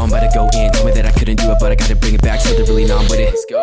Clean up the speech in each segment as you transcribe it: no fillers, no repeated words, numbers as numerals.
know I'm about to go in. Told me that I couldn't do it, but I gotta bring it back, so they're really numb with it. Let's go.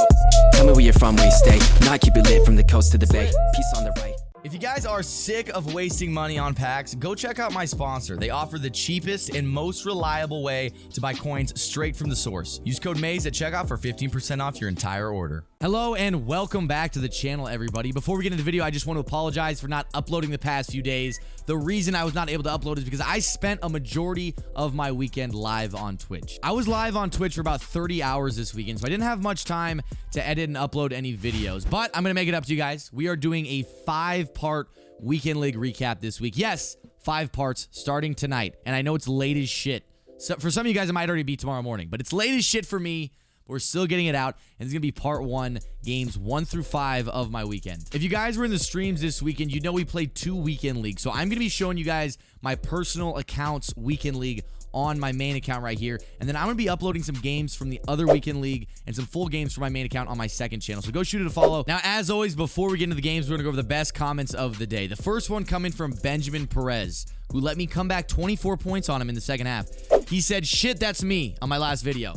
Tell me where you're from, where you stay. Know I keep it lit from the coast to the bay. Peace on the right. If you guys are sick of wasting money on packs, go check out my sponsor. They offer the cheapest and most reliable way to buy coins straight from the source. Use code MAZE at checkout for 15% off your entire order. Hello and welcome back to the channel, everybody. Before we get into the video, I just want to apologize for not uploading the past few days. The reason I was not able to upload is because I spent a majority of my weekend live on Twitch. I was live on Twitch for about 30 hours this weekend, so I didn't have much time to edit and upload any videos, but I'm going to make it up to you guys. We are doing a 5-part weekend league recap this week. Yes, 5 parts starting tonight, and I know it's late as shit. So for some of you guys, it might already be tomorrow morning, but it's late as shit for me. We're still getting it out, and it's going to be part 1, games 1 through 5 of my weekend. If you guys were in the streams this weekend, you know we played 2 weekend leagues. So I'm going to be showing you guys my personal accounts weekend league on my main account right here. And then I'm going to be uploading some games from the other weekend league and some full games from my main account on my second channel. So go shoot it a follow. Now, as always, before we get into the games, we're going to go over the best comments of the day. The first one coming from Benjamin Perez, who let me come back 24 points on him in the second half. He said, "Shit, that's me," on my last video.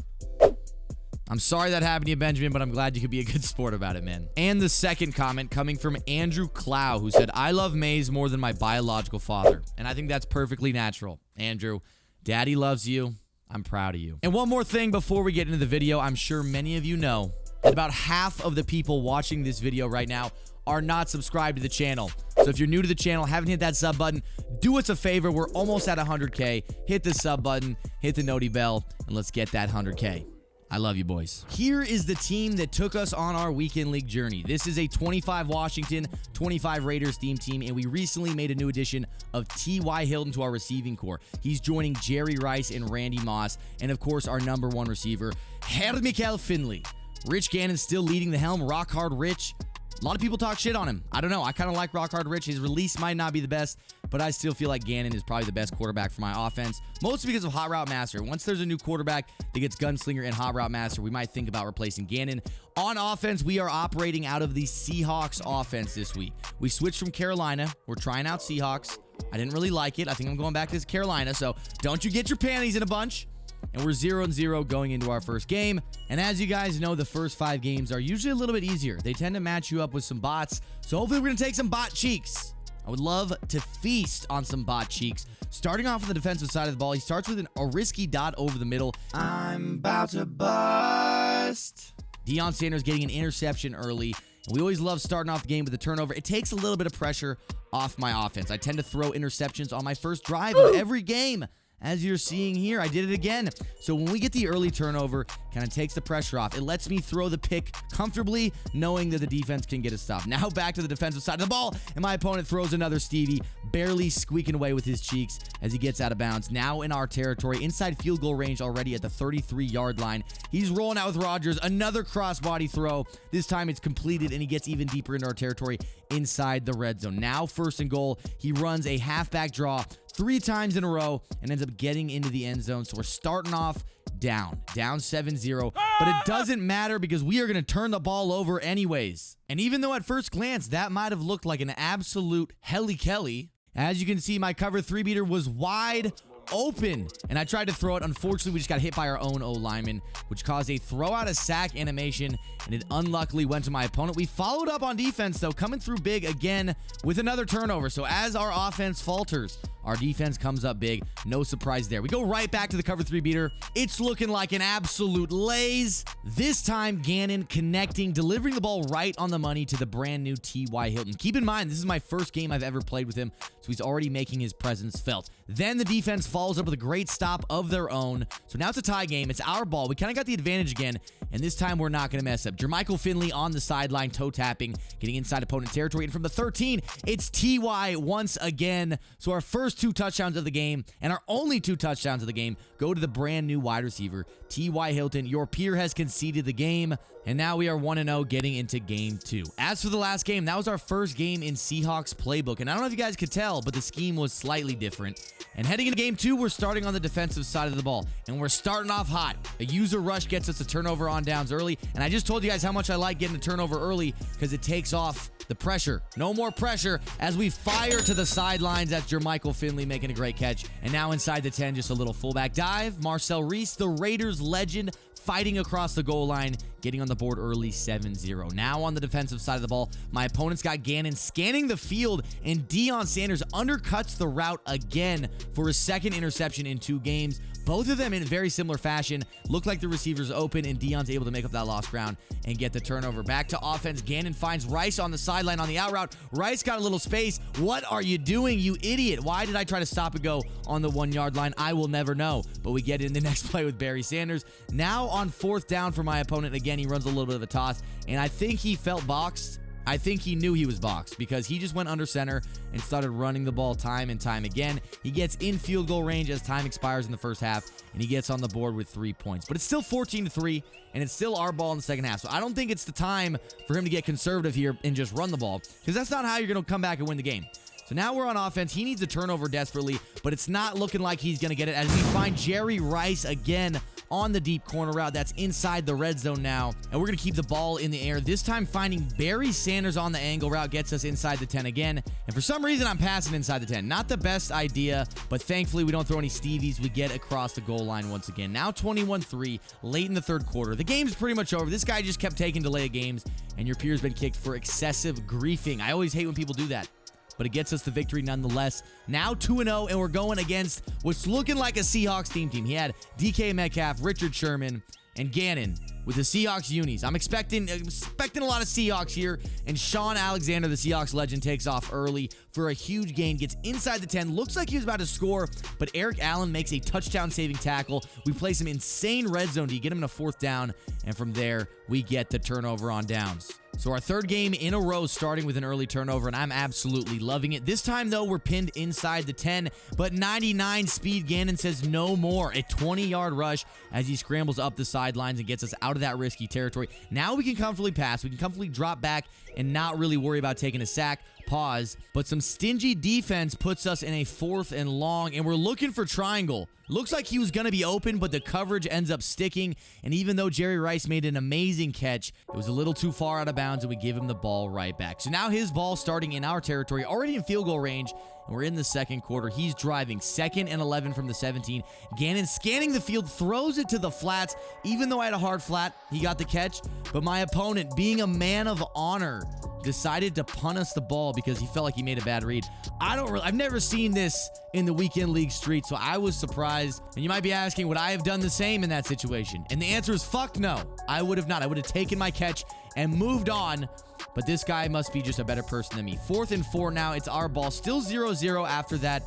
I'm sorry that happened to you, Benjamin, but I'm glad you could be a good sport about it, man. And the second comment coming from Andrew Clow, who said, "I love Maze more than my biological father." And I think that's perfectly natural. Andrew, Daddy loves you. I'm proud of you. And one more thing before we get into the video, I'm sure many of you know that about half of the people watching this video right now are not subscribed to the channel. So if you're new to the channel, haven't hit that sub button, do us a favor. We're almost at 100K. Hit the sub button, hit the noti bell, and let's get that 100K. I love you, boys. Here is the team that took us on our weekend league journey. This is a 25 Washington, 25 Raiders theme team, and we recently made a new addition of T.Y. Hilton to our receiving core. He's joining Jerry Rice and Randy Moss, and of course, our #1 receiver, Herr Finley. Rich Gannon still leading the helm. Rock Hard Rich. A lot of people talk shit on him. I don't know. I kind of like Rock Hard Rich. His release might not be the best, but I still feel like Gannon is probably the best quarterback for my offense, mostly because of Hot Route Master. Once there's a new quarterback that gets Gunslinger and Hot Route Master, we might think about replacing Gannon. On offense, we are operating out of the Seahawks offense this week. We switched from Carolina. We're trying out Seahawks. I didn't really like it. I think I'm going back to Carolina, so don't you get your panties in a bunch. And we're 0-0 going into our first game. And as you guys know, the first 5 games are usually a little bit easier. They tend to match you up with some bots. So hopefully we're going to take some bot cheeks. I would love to feast on some bot cheeks. Starting off on the defensive side of the ball, he starts with a risky dot over the middle. I'm about to bust. Deion Sanders getting an interception early. And we always love starting off the game with a turnover. It takes a little bit of pressure off my offense. I tend to throw interceptions on my first drive of every game. As you're seeing here, I did it again. So when we get the early turnover, kind of takes the pressure off. It lets me throw the pick comfortably, knowing that the defense can get a stop. Now back to the defensive side of the ball, and my opponent throws another Stevie, barely squeaking away with his cheeks as he gets out of bounds. Now in our territory, inside field goal range already at the 33-yard line. He's rolling out with Rodgers, another crossbody throw. This time it's completed, and he gets even deeper into our territory inside the red zone. Now 1st and goal, he runs a halfback draw 3 times in a row and ends up getting into the end zone. So we're starting off down 7-0, but it doesn't matter because we are going to turn the ball over anyways. And even though at first glance that might have looked like an absolute Helly Kelly, as you can see, my cover 3 beater was wide open, and I tried to throw it. Unfortunately, we just got hit by our own O-lineman, which caused a throw out of sack animation, and it unluckily went to my opponent. We followed up on defense, though, coming through big again with another turnover. So as our offense falters, our defense comes up big. No surprise there. We go right back to the cover 3 beater. It's looking like an absolute laze. This time, Gannon connecting, delivering the ball right on the money to the brand new T.Y. Hilton. Keep in mind, this is my first game I've ever played with him, so he's already making his presence felt. Then the defense follows up with a great stop of their own. So now it's a tie game. It's our ball. We kind of got the advantage again, and this time we're not going to mess up. Jermichael Finley on the sideline, toe tapping, getting inside opponent territory. And from the 13, it's T.Y. once again. So our first 2 touchdowns of the game, and our only 2 touchdowns of the game, go to the brand new wide receiver, T.Y. Hilton. Your peer has conceded the game, and now we are 1-0 getting into game 2. As for the last game, that was our first game in Seahawks playbook, and I don't know if you guys could tell, but the scheme was slightly different. And heading into game 2, we're starting on the defensive side of the ball, and we're starting off hot. A user rush gets us a turnover on downs early, and I just told you guys how much I like getting a turnover early because it takes off The pressure. No more pressure as we fire to the sidelines. That's Jermichael Finley making a great catch. And now inside the 10, just a little fullback dive. Marcel Reese, the Raiders legend, fighting across the goal line, getting on the board early, 7-0. Now on the defensive side of the ball, my opponent's got Gannon scanning the field, and Deion Sanders undercuts the route again for his second interception in 2 games. Both of them in very similar fashion. Look like the receiver's open, and Deion's able to make up that lost ground and get the turnover. Back to offense. Gannon finds Rice on the sideline on the out route. Rice got a little space. What are you doing, you idiot? Why did I try to stop and go on the 1-yard line? I will never know. But we get in the next play with Barry Sanders. Now on 4th down for my opponent. Again, he runs a little bit of a toss, and I think he felt boxed. I think he knew he was boxed because he just went under center and started running the ball time and time again. He gets in field goal range as time expires in the first half, and he gets on the board with 3 points. But it's still 14-3, and it's still our ball in the second half. So I don't think it's the time for him to get conservative here and just run the ball, because that's not how you're going to come back and win the game. So now we're on offense. He needs a turnover desperately, but it's not looking like he's going to get it as we find Jerry Rice again on the deep corner route. That's inside the red zone now, and we're going to keep the ball in the air. This time finding Barry Sanders on the angle route gets us inside the 10 again, and for some reason I'm passing inside the 10. Not the best idea, but thankfully we don't throw any Stevies. We get across the goal line once again. Now 21-3, late in the third quarter. The game's pretty much over. This guy just kept taking delay of games, and your peer's been kicked for excessive griefing. I always hate when people do that, but it gets us the victory nonetheless. Now 2-0, and we're going against what's looking like a Seahawks team. He had DK Metcalf, Richard Sherman, and Gannon with the Seahawks unis. I'm expecting a lot of Seahawks here, and Sean Alexander, the Seahawks legend, takes off early for a huge gain, gets inside the 10, looks like he was about to score, but Eric Allen makes a touchdown-saving tackle. We play some insane red zone to get him in a 4th down, and from there, we get the turnover on downs. So our 3rd game in a row starting with an early turnover, and I'm absolutely loving it. This time, though, we're pinned inside the 10, but 99 speed. Gannon says no more. A 20-yard rush as he scrambles up the sidelines and gets us out of that risky territory. Now we can comfortably pass. We can comfortably drop back and not really worry about taking a sack. Pause. But some stingy defense puts us in a 4th and long, and we're looking for triangle. Looks like he was going to be open, but the coverage ends up sticking, and even though Jerry Rice made an amazing catch, it was a little too far out of bounds, and we give him the ball right back. So now his ball starting in our territory, already in field goal range, and we're in the second quarter. He's driving 2nd and 11 from the 17. Gannon scanning the field, throws it to the flats. Even though I had a hard flat, he got the catch, but my opponent, being a man of honor, decided to punt us the ball because he felt like he made a bad read. I've never seen this in the weekend league street, so I was surprised. And you might be asking, would I have done the same in that situation? And the answer is fuck no. I would have not. I would have taken my catch and moved on. But this guy must be just a better person than me. 4th and 4 now. It's our ball. Still 0-0 after that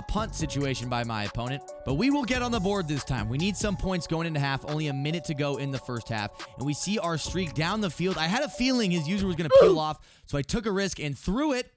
punt situation by my opponent. But we will get on the board this time. We need some points going into half. Only a minute to go in the first half. And we see our streak down the field. I had a feeling his user was going to peel off, so I took a risk and threw it.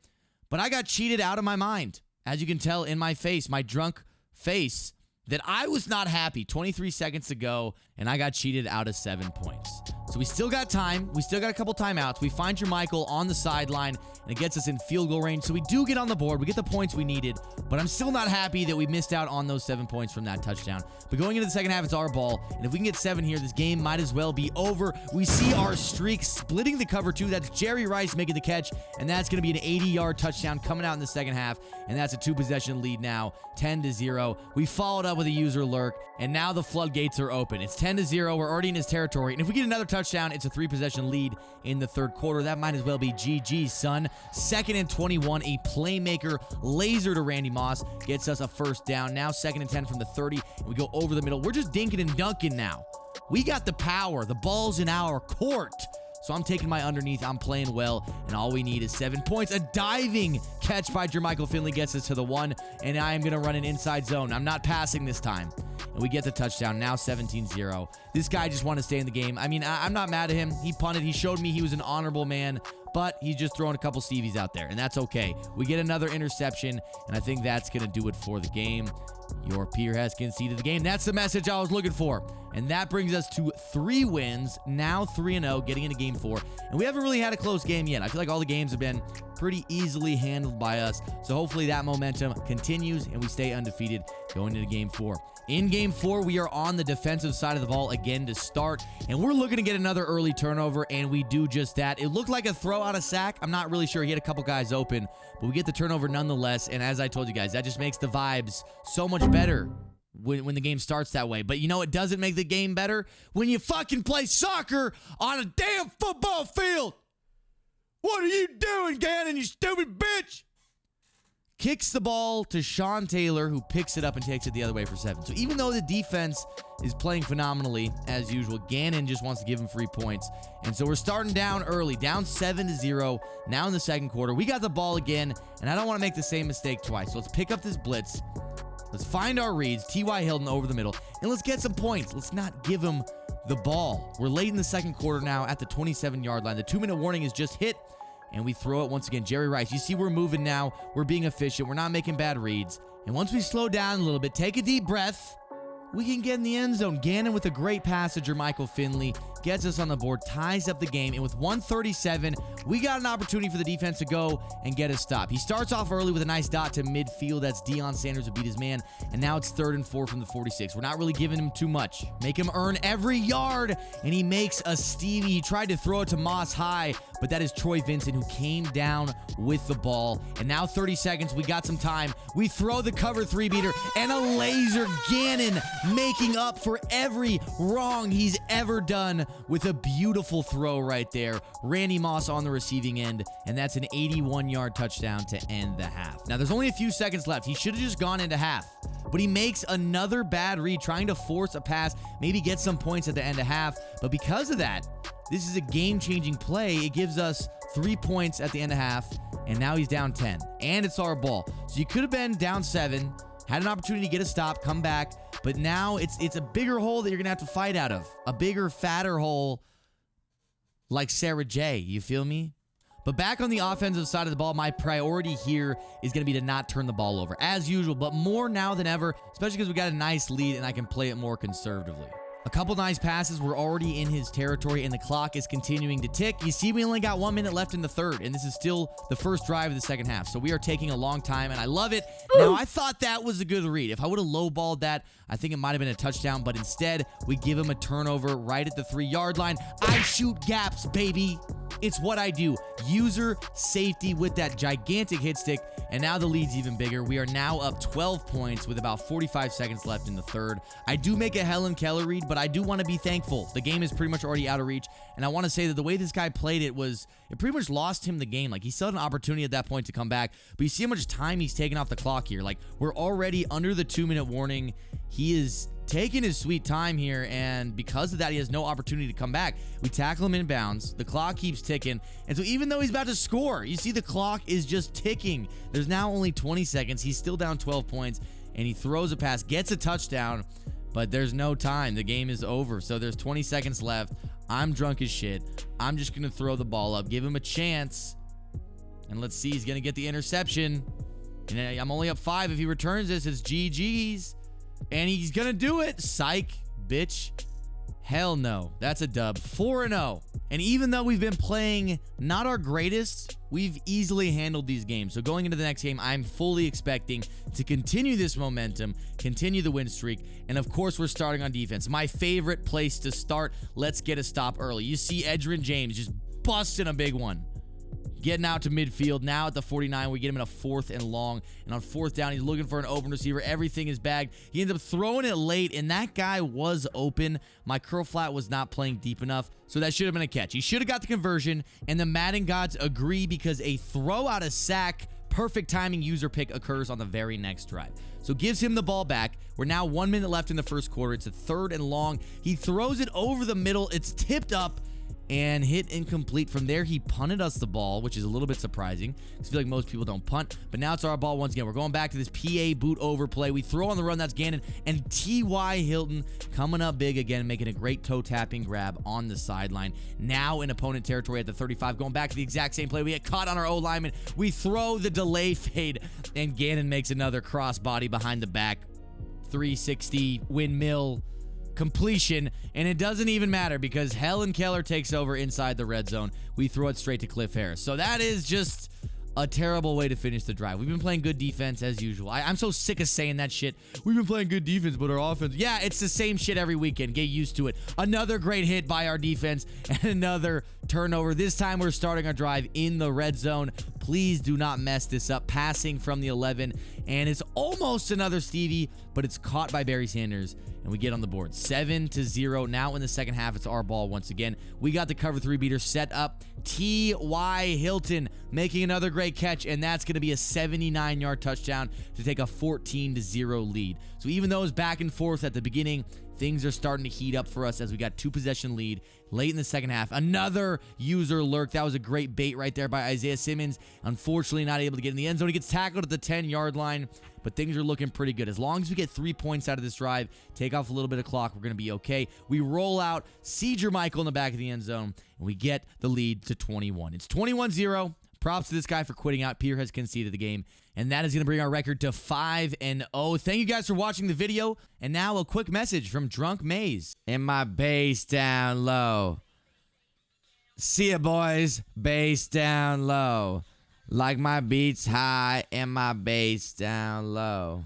But I got cheated out of my mind. As you can tell in my face, my drunk face, that I was not happy. 23 seconds to go, and I got cheated out of 7 points. So we still got time. We still got a couple timeouts. We find Jermichael on the sideline, and it gets us in field goal range. So we do get on the board. We get the points we needed, but I'm still not happy that we missed out on those 7 points from that touchdown. But going into the second half, it's our ball, and if we can get 7 here, this game might as well be over. We see our streak splitting the cover 2. That's Jerry Rice making the catch, and that's going to be an 80-yard touchdown coming out in the second half, and that's a 2-possession lead now, 10-0. We followed up with a user lurk, and now the floodgates are open. It's 10-0. We're already in his territory, and if we get another touchdown, it's a 3-possession lead in the third quarter. That might as well be GG's, son. 2nd and 21, a playmaker laser to Randy Moss gets us a first down. Now 2nd and 10 from the 30, and we go over the middle. We're just dinking and dunking now. We got the power. The ball's in our court. So I'm taking my underneath. I'm playing well, and all we need is 7 points. A diving catch by Jermichael Finley gets us to the 1, and I am going to run an inside zone. I'm not passing this time. And we get the touchdown, now 17-0. This guy just wanted to stay in the game. I mean, I'm not mad at him. He punted. He showed me he was an honorable man, but he's just throwing a couple Stevies out there, and that's okay. We get another interception, and I think that's going to do it for the game. Your peer has conceded the game. That's the message I was looking for. And that brings us to 3 wins, now 3-0, getting into game 4. And we haven't really had a close game yet. I feel like all the games have been pretty easily handled by us. So hopefully that momentum continues and we stay undefeated going into game 4. In game 4, we are on the defensive side of the ball again to start, and we're looking to get another early turnover, and we do just that. It looked like a throw out of sack. I'm not really sure. He had a couple guys open, but we get the turnover nonetheless, and as I told you guys, that just makes the vibes so much better when the game starts that way. But you know, it doesn't make the game better when you fucking play soccer on a damn football field. What are you doing, Gannon, you stupid bitch? Kicks the ball to Sean Taylor, who picks it up and takes it the other way for 7. So even though the defense is playing phenomenally, as usual, Gannon just wants to give him 3 points. And so we're starting down early, down 7-0, now in the second quarter. We got the ball again, and I don't want to make the same mistake twice. So let's pick up this blitz. Let's find our reads, T.Y. Hilton over the middle, and let's get some points. Let's not give him the ball. We're late in the second quarter now at the 27-yard line. The 2-minute warning is just hit. And we throw it once again. Jerry Rice, you see we're moving now. We're being efficient. We're not making bad reads. And once we slow down a little bit, take a deep breath, we can get in the end zone. Gannon with a great passenger, Michael Finley, gets us on the board, ties up the game. And with 1:37, we got an opportunity for the defense to go and get a stop. He starts off early with a nice dot to midfield. That's Deion Sanders who beat his man. And now it's 3rd and 4 from the 46. We're not really giving him too much. Make him earn every yard. And he makes a Stevie. He tried to throw it to Moss High, but that is Troy Vincent who came down with the ball. And now 30 seconds. We got some time. We throw the cover 3 beater and a laser. Gannon making up for every wrong he's ever done with a beautiful throw right there. Randy Moss on the receiving end, and that's an 81-yard touchdown to end the half. Now, there's only a few seconds left. He should have just gone into half, but he makes another bad read, trying to force a pass, maybe get some points at the end of half. But because of that, this is a game-changing play. It gives us 3 points at the end of half, and now he's down 10, and it's our ball. So you could have been down 7, had an opportunity to get a stop, come back, but now it's a bigger hole that you're going to have to fight out of. A bigger, fatter hole like Sarah J. You feel me? But back on the offensive side of the ball, my priority here is going to be to not turn the ball over, as usual, but more now than ever, especially because we got a nice lead and I can play it more conservatively. A couple nice passes. We're already in his territory, and the clock is continuing to tick. You see, we only got 1 minute left in the third, and this is still the first drive of the second half. So we are taking a long time, and I love it. Now, I thought that was a good read. If I would have lowballed that, I think it might have been a touchdown, but instead, we give him a turnover right at the 3-yard line. I shoot gaps, baby. It's what I do. User safety with that gigantic hit stick, and now the lead's even bigger. We are now up 12 points with about 45 seconds left in the third. I do make a Helen Keller read, but I do want to be thankful. The game is pretty much already out of reach, and I want to say that the way this guy played it pretty much lost him the game. Like, he still had an opportunity at that point to come back, but you see how much time he's taken off the clock here. Like, we're already under the 2-minute warning. He is taking his sweet time here, and because of that, he has no opportunity to come back. We tackle him in bounds. The clock keeps ticking, and so even though he's about to score, you see the clock is just ticking. There's now only 20 seconds. He's still down 12 points, and he throws a pass, gets a touchdown, but there's no time. The game is over, so there's 20 seconds left. I'm drunk as shit. I'm just going to throw the ball up, give him a chance, and let's see. He's going to get the interception, and I'm only up 5. If he returns this, it's GG's. And he's going to do it. Psych, bitch. Hell no. That's a dub. 4-0. And even though we've been playing not our greatest, we've easily handled these games. So going into the next game, I'm fully expecting to continue this momentum, continue the win streak, and of course, we're starting on defense. My favorite place to start. Let's get a stop early. You see Edgerrin James just busting a big one. Getting out to midfield. Now at the 49, we get him in a 4th and long. And on 4th down, he's looking for an open receiver. Everything is bagged. He ends up throwing it late, and that guy was open. My curl flat was not playing deep enough, so that should have been a catch. He should have got the conversion, and the Madden gods agree because a throw out of sack, perfect timing user pick occurs on the very next drive. So gives him the ball back. We're now 1 minute left in the first quarter. It's a 3rd and long. He throws it over the middle. It's tipped up and hit incomplete. From there, he punted us the ball, which is a little bit surprising. I feel like most people don't punt, but now it's our ball once again. We're going back to this PA boot over play. We throw on the run. That's Gannon, and T.Y. Hilton coming up big again, making a great toe-tapping grab on the sideline. Now in opponent territory at the 35, going back to the exact same play. We get caught on our O-lineman. We throw the delay fade, and Gannon makes another crossbody behind the back. 360 windmill completion, and it doesn't even matter because Helen Keller takes over inside the red zone. We throw it straight to Cliff Harris. So that is just a terrible way to finish the drive. We've been playing good defense as usual. I'm so sick of saying that shit. We've been playing good defense, but our offense... Yeah, it's the same shit every weekend. Get used to it. Another great hit by our defense and another turnover. This time we're starting our drive in the red zone. Please do not mess this up. Passing from the 11, and it's almost another Stevie, but it's caught by Barry Sanders, and we get on the board. 7-0. Now in the second half, it's our ball once again. We got the cover 3 beater set up. T.Y. Hilton making another great catch, and that's going to be a 79-yard touchdown to take a 14-0 lead. So even though it was back and forth at the beginning, things are starting to heat up for us as we got 2-possession lead late in the second half. Another user lurk. That was a great bait right there by Isaiah Simmons. Unfortunately, not able to get in the end zone. He gets tackled at the 10-yard line, but things are looking pretty good. As long as we get 3 points out of this drive, take off a little bit of clock, we're going to be okay. We roll out Seidger Michael in the back of the end zone, and we get the lead to 21. It's 21-0. Props to this guy for quitting out. Peter has conceded the game, and that is going to bring our record to 5-0. Thank you guys for watching the video. And now a quick message from Drunk Maze. And my bass down low. See ya, boys. Bass down low. Like my beats high and my bass down low.